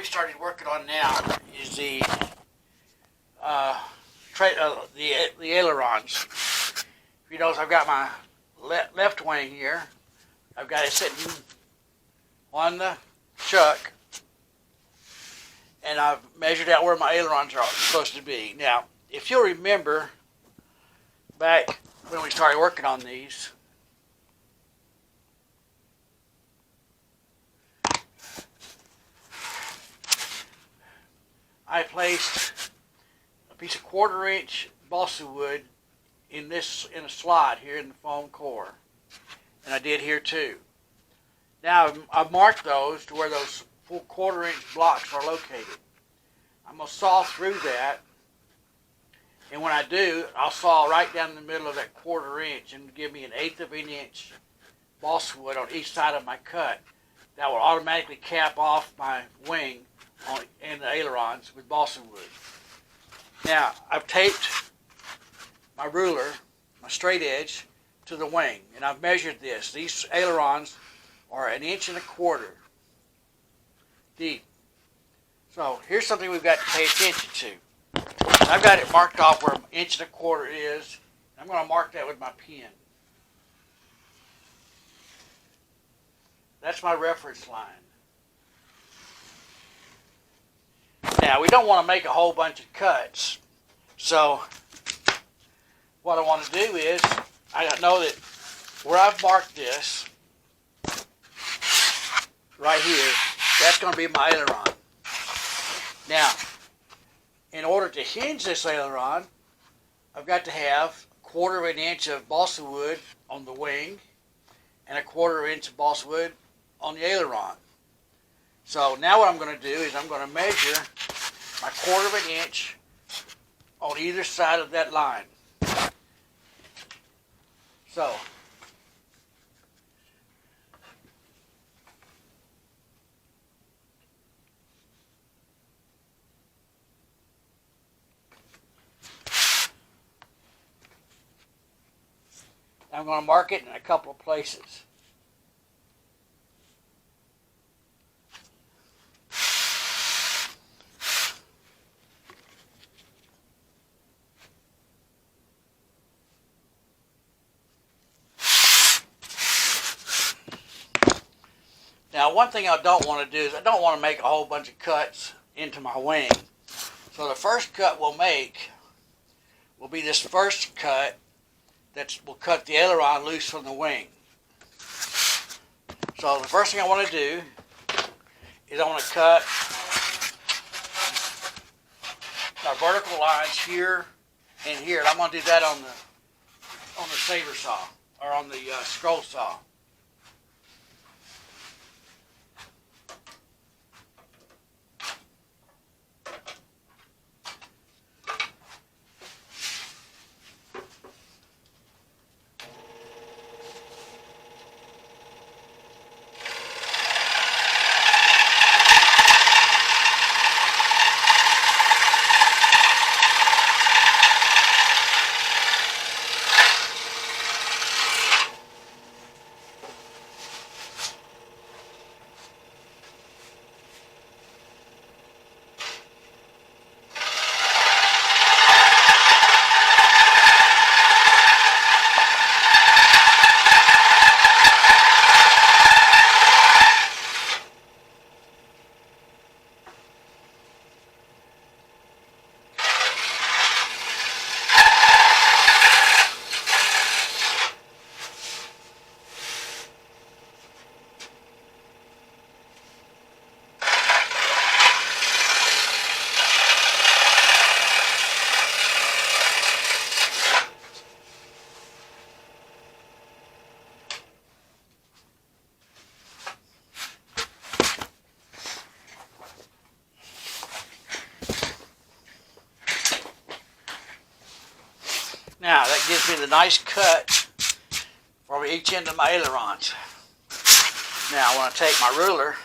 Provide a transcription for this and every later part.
we started working on now is the ailerons. If you notice, I've got my left wing here. I've got it sitting on the chuck, and I've measured out where my ailerons are supposed to be. Now, if you'll remember back when we started working on these, I placed a piece of 1/4 inch balsa wood in a slot here in the foam core, and I did here too. Now I've marked those to where those full 1/4 inch blocks are located. I'm going to saw through that, and when I do, I'll saw right down the middle of that 1/4 inch and give me an 1/8 of an inch balsa wood on each side of my cut. That will automatically cap off my wing and the ailerons with balsa wood. Now I've taped my ruler, my straight edge, to the wing, and I've measured this. These ailerons are 1.25 inches deep. So here's something we've got to pay attention to. I've got it marked off where 1.25 inches is. I'm going to mark that with my pen. That's my reference line. Now, we don't want to make a whole bunch of cuts. So what I want to do is, I know that where I've marked this, right here, that's going to be my aileron. Now, in order to hinge this aileron, I've got to have 1/4 inch of balsa wood on the wing and 1/4 inch of balsa wood on the aileron. So now what I'm going to do is I'm going to measure my 1/4 inch on either side of that line. So I'm going to mark it in a couple of places. Now, one thing I don't want to do is I don't want to make a whole bunch of cuts into my wing. So the first cut we'll make will be this first cut that will cut the aileron loose from the wing. So the first thing I want to do is I want to cut our vertical lines here and here. And I'm going to do that on the saber saw, or on the scroll saw. Now that gives me the nice cut for each end of my ailerons. Now I want to take my ruler,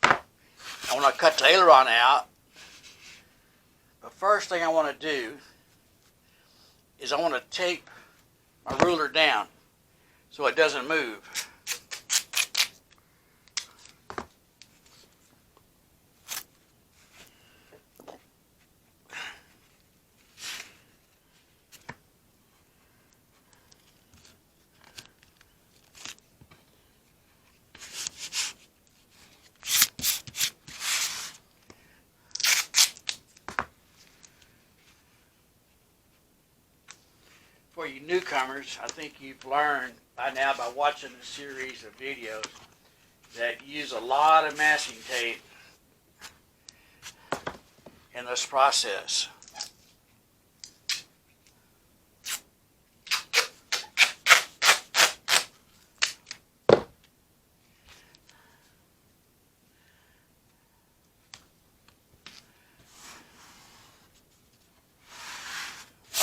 I want to cut the aileron out. The first thing I want to do is I want to tape my ruler down so it doesn't move. for you newcomers, I think you've learned by now by watching a series of videos that you use a lot of masking tape in this process.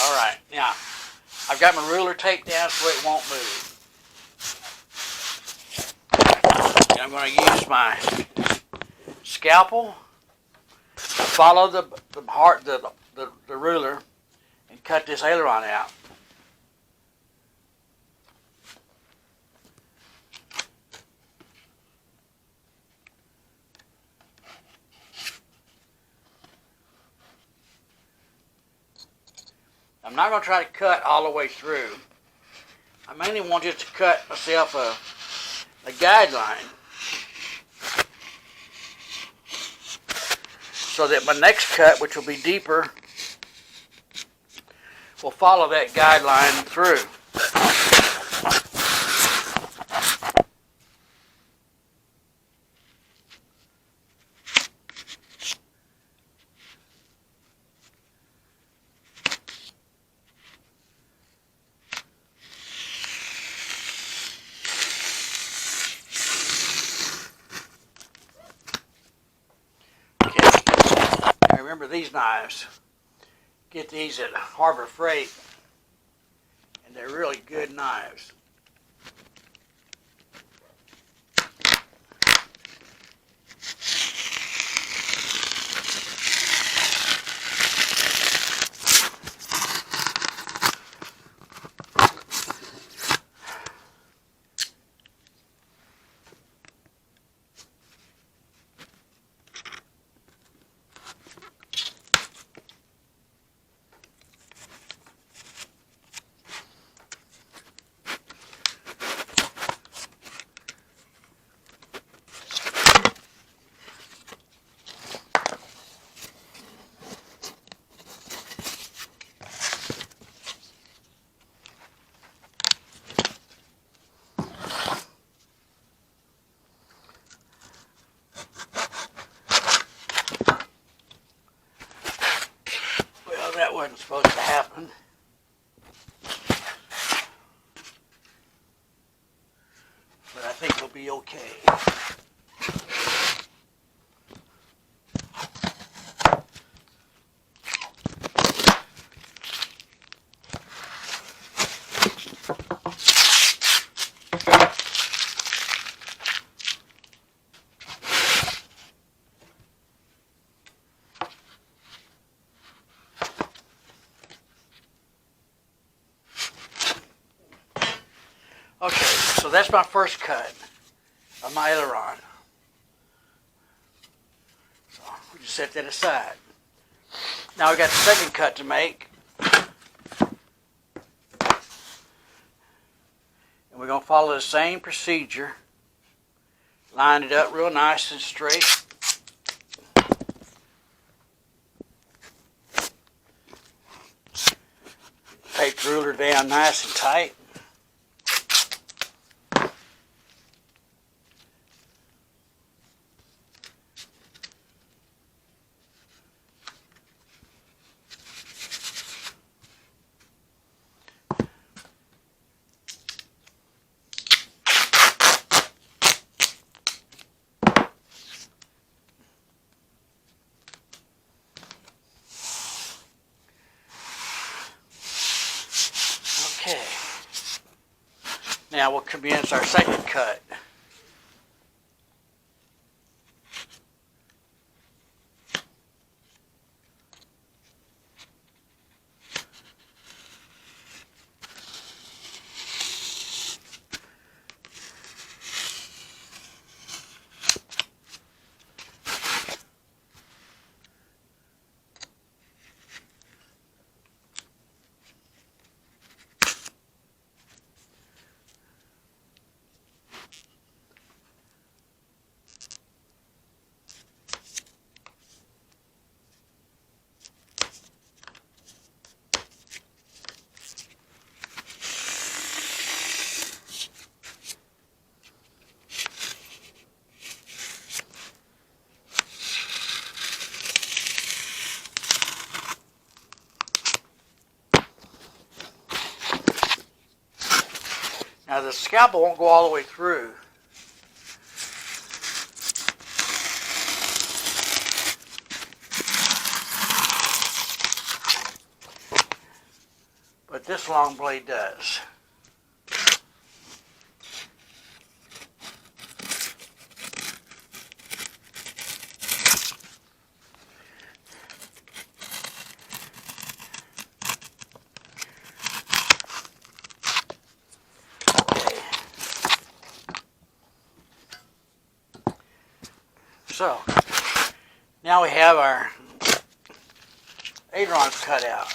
Alright, now I've got my ruler taped down so it won't move. And I'm going to use my scalpel, follow the ruler, and cut this aileron out. I'm not going to try to cut all the way through. I mainly want just to cut myself a guideline so that my next cut, which will be deeper, will follow that guideline through. Remember these knives. Get these at Harbor Freight, and they're really good knives. That wasn't supposed to happen. But I think we'll be okay. Okay, so that's my first cut of my aileron. So we just set that aside. Now we got the second cut to make. And we're going to follow the same procedure. Line it up real nice and straight. Tape the ruler down nice and tight. Okay, now we'll commence our second cut. the scalpel won't go all the way through. But this long blade does. So, now we have our ailerons cut out.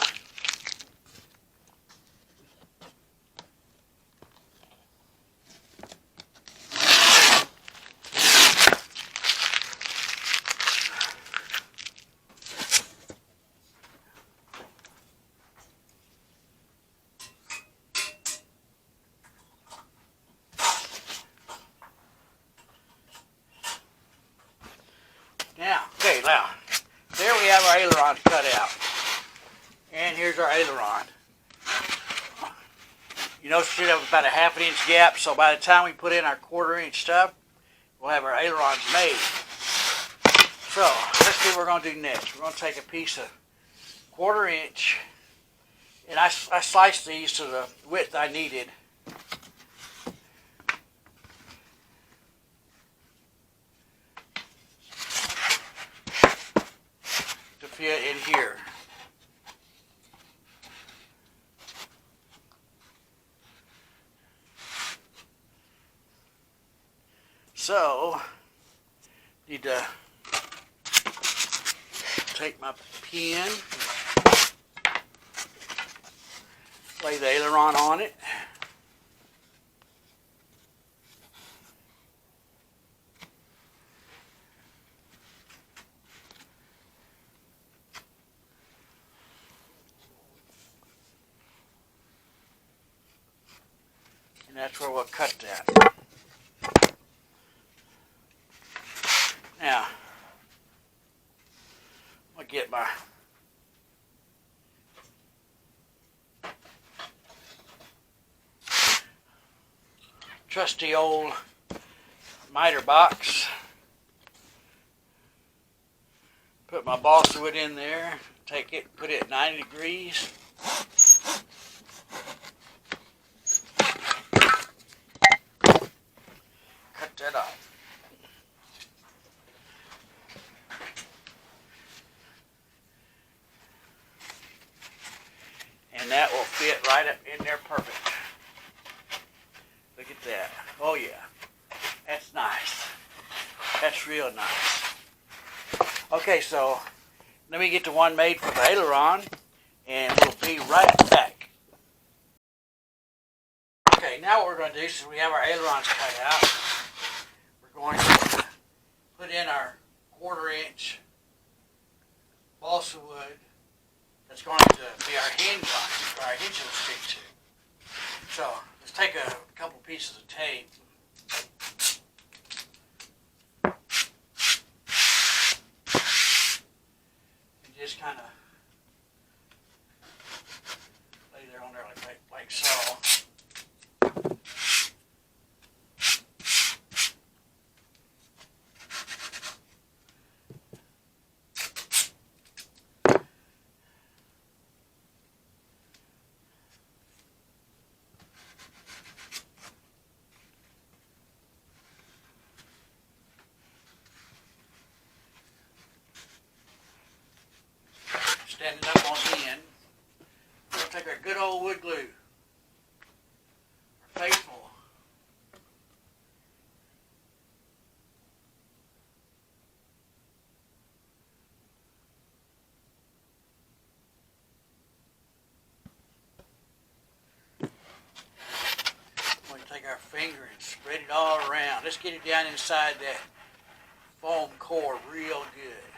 Now, there we have our ailerons cut out. And here's our aileron. You notice we have about a ½ inch gap, so by the time we put in our 1/4 inch stuff, we'll have our ailerons made. So, let's see what we're going to do next. We're going to take a piece of 1/4 inch, and I sliced these to the width I needed. To fit in here. So, need to take my pin, lay the aileron on it. And that's where we'll cut that. Now, I'll get my trusty old miter box. Put my balsa wood in there. Take it, put it at 90 degrees. Cut that off. And that will fit right up in there perfect. Look at that. Oh yeah. That's nice. That's real nice. Okay, so let me get the one made for the aileron, and we'll be right back. Okay, now what we're going to do, since we have our ailerons cut out, we're going to put in our 1/4 inch balsa wood. That's going to be our hinge on, our hinge will stick to. So let's take a couple pieces of tape. And just kind of lay there on there like so. Standing up on the end. We're going to take our good old wood glue. Our faithful. We're going to take our finger and spread it all around. Let's get it down inside that foam core real good.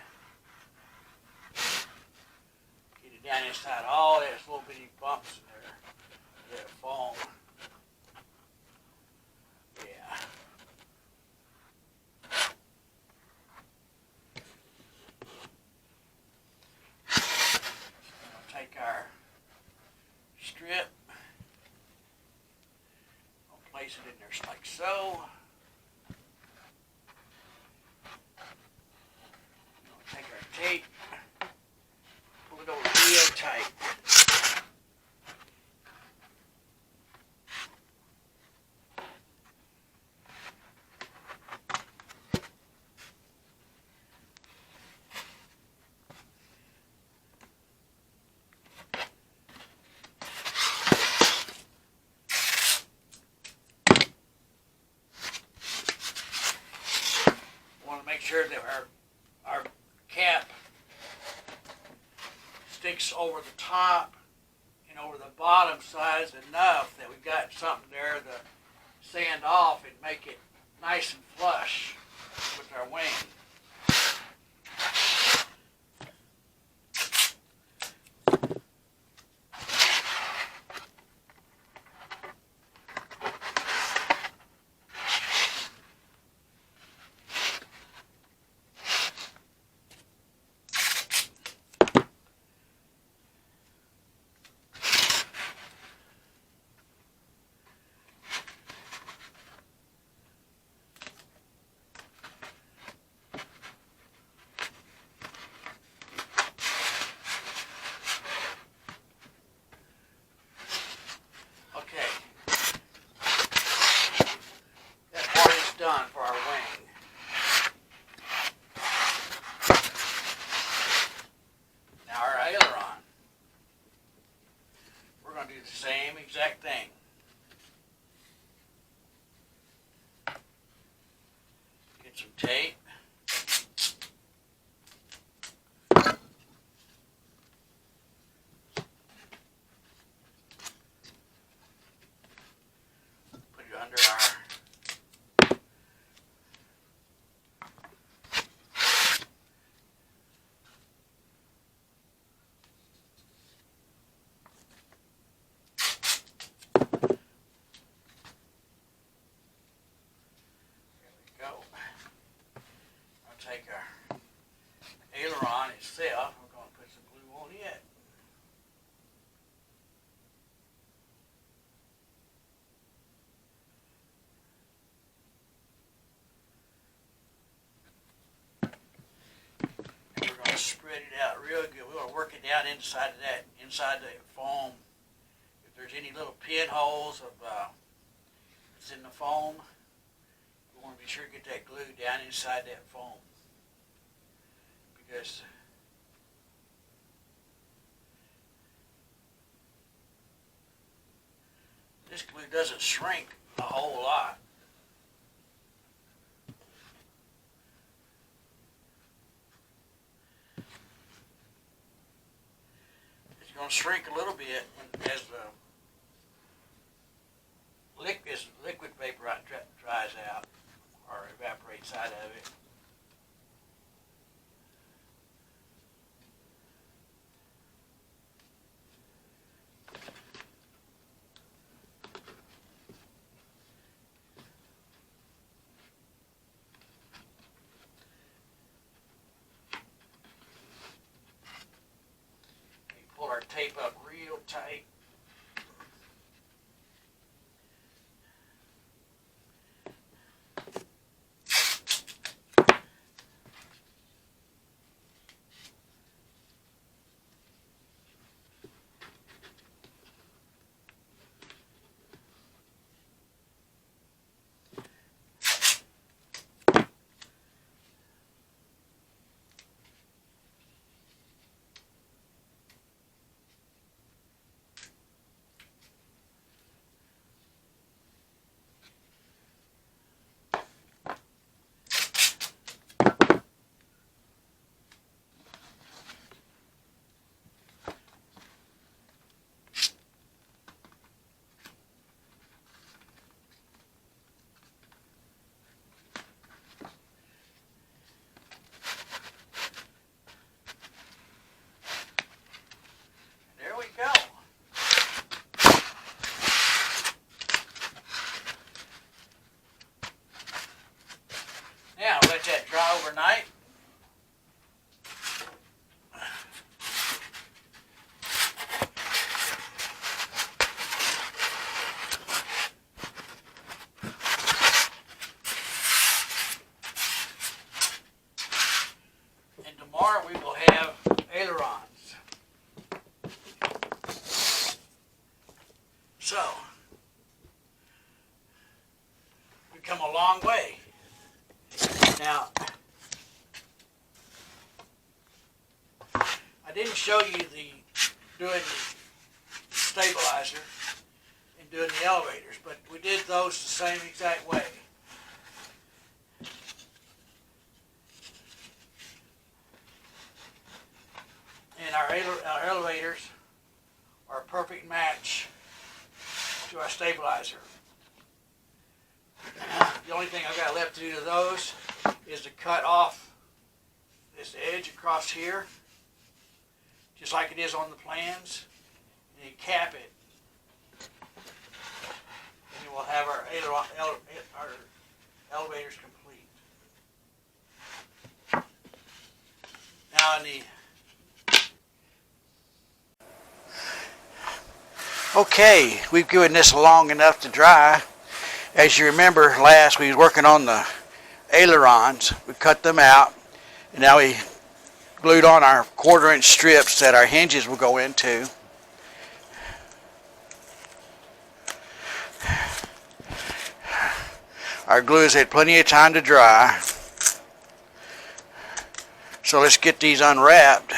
Down inside all those little bitty bumps in there, that foam. Yeah. We'll take our strip, we'll place Place it in there like so. Take our tape, pull it over real tight. Make sure that our cap sticks over the top and over the bottom sides enough that we got something there to sand off and make it nice and flush with our wing. Done for our wing. Now our aileron. We're going to do the same exact thing. Get some tape. Put it under our take our aileron itself. We're going to put some glue on it. And we're going to spread it out real good. We're going to work it down inside of that, inside the foam. If there's any little pinholes of that's in the foam, we want to be sure to get that glue down inside that foam. Because this glue doesn't shrink a whole lot. It's going to shrink a little bit as the liquid vapor dries out or evaporates out of it. Pull our tape up real tight. car, we will have ailerons. So, we've come a long way. Now, I didn't show you doing the stabilizer and doing the elevators, but we did those the same exact way. And our elevators are a perfect match to our stabilizer. The only thing I've got left to do to those is to cut off this edge across here, just like it is on the plans, and you cap it. And we'll have our elevators complete. Now okay, we've given this long enough to dry. As you remember, last we was working on the ailerons. We cut them out, and now we glued on our 1/4 inch strips that our hinges will go into. Our glue has had plenty of time to dry. So let's get these unwrapped.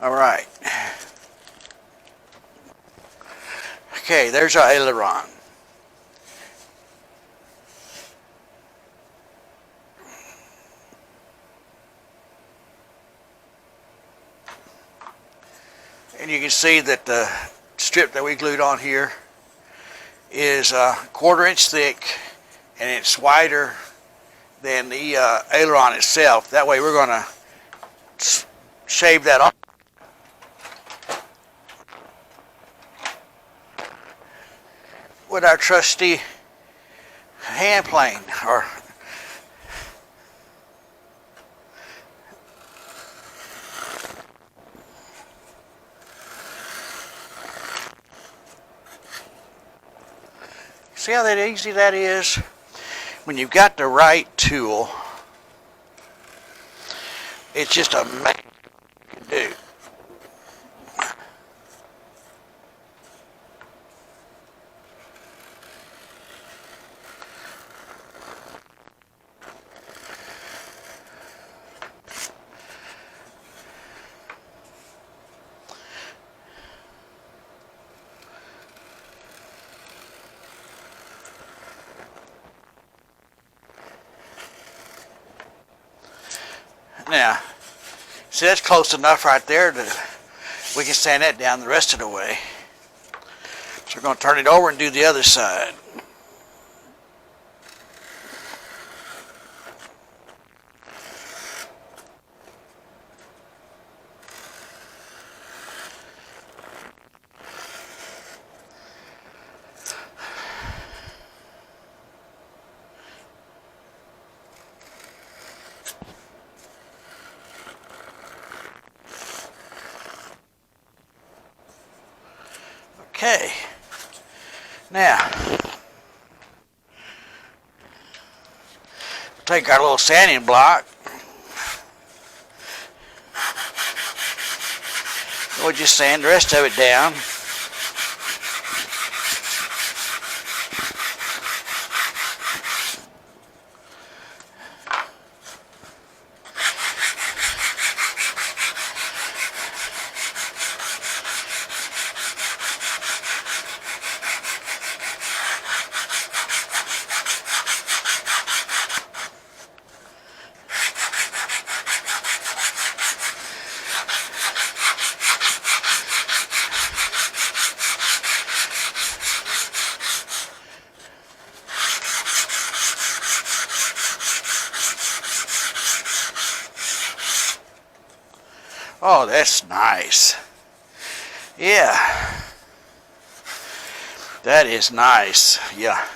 All right. Okay, there's our aileron. And you can see that the strip that we glued on here is 1/4 inch thick, and it's wider than the aileron itself. That way we're going to shave that off with our trusty hand plane. Or see how that easy that is? When you've got the right tool, it's just amazing what you can do. Now, see, that's close enough right there that we can sand that down the rest of the way. So we're going to turn it over and do the other side. Okay, now take our little sanding block. We'll just sand the rest of it down. Oh, that's nice. Yeah. That is nice. Yeah.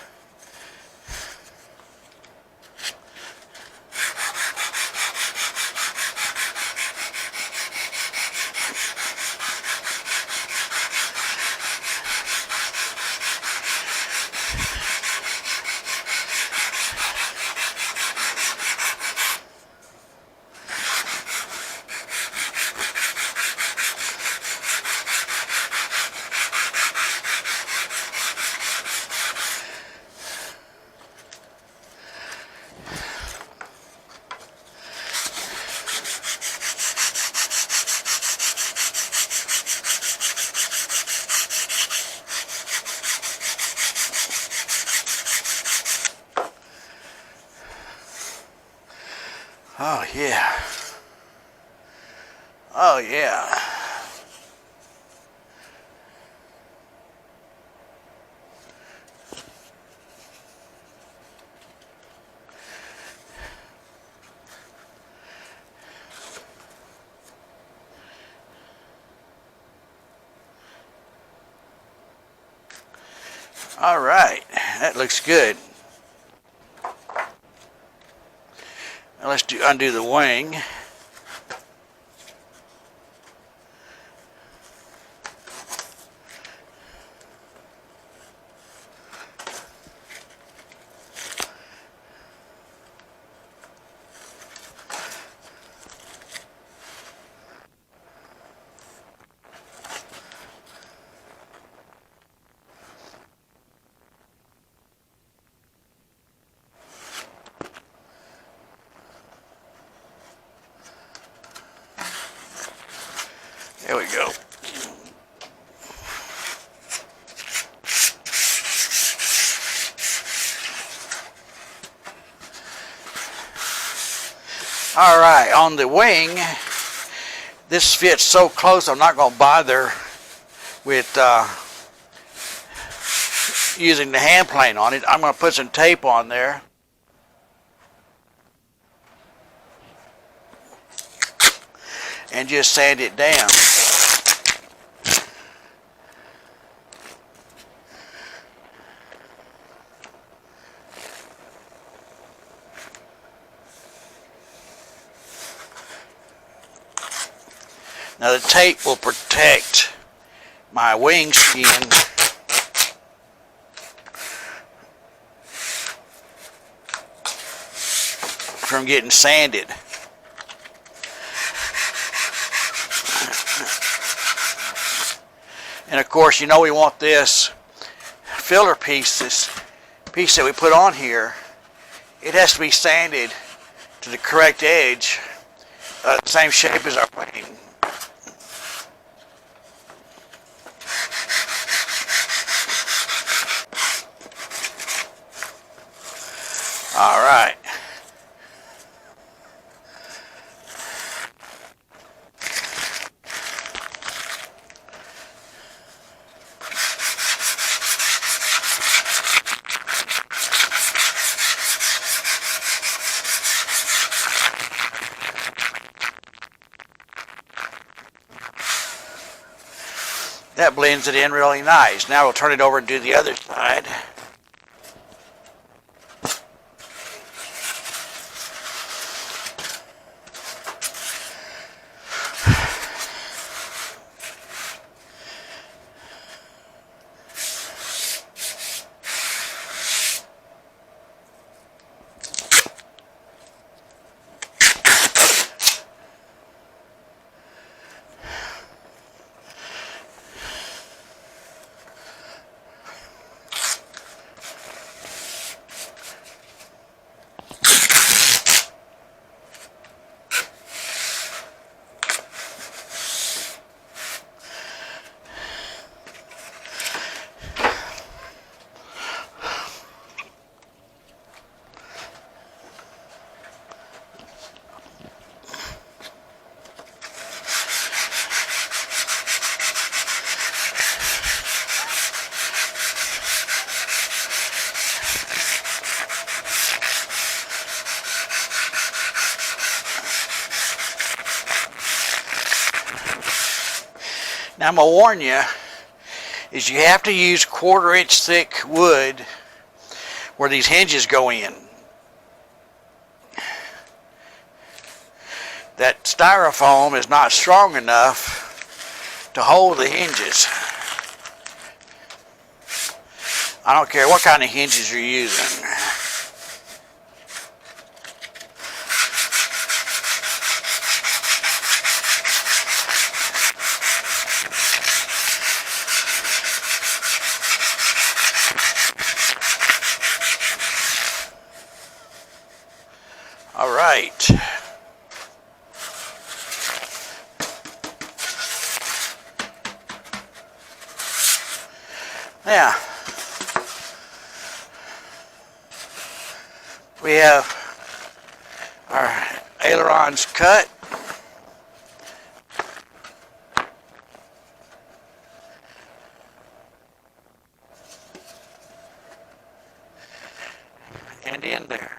Oh, yeah. Oh, yeah. All right. That looks good. Now let's undo the wing. There we go. All right, on the wing, this fits so close I'm not going to bother with using the hand plane on it. I'm going to put some tape on there. And just sand it down. Now the tape will protect my wing skin from getting sanded. And of course, you know we want this filler piece, this piece that we put on here, it has to be sanded to the correct edge, same shape as our wing. All right. That blends it in really nice. Now we'll turn it over and do the other side. Now I'm going to warn you, is you have to use 1/4 inch thick wood where these hinges go in. That styrofoam is not strong enough to hold the hinges. I don't care what kind of hinges you're using. All right. Now, we have our ailerons cut. And in there.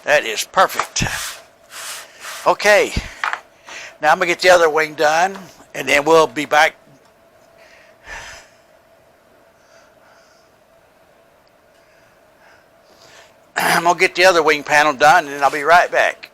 That is perfect. Okay, now I'm going to get the other wing done, and then we'll be back. I'm going to get the other wing panel done, and then I'll be right back.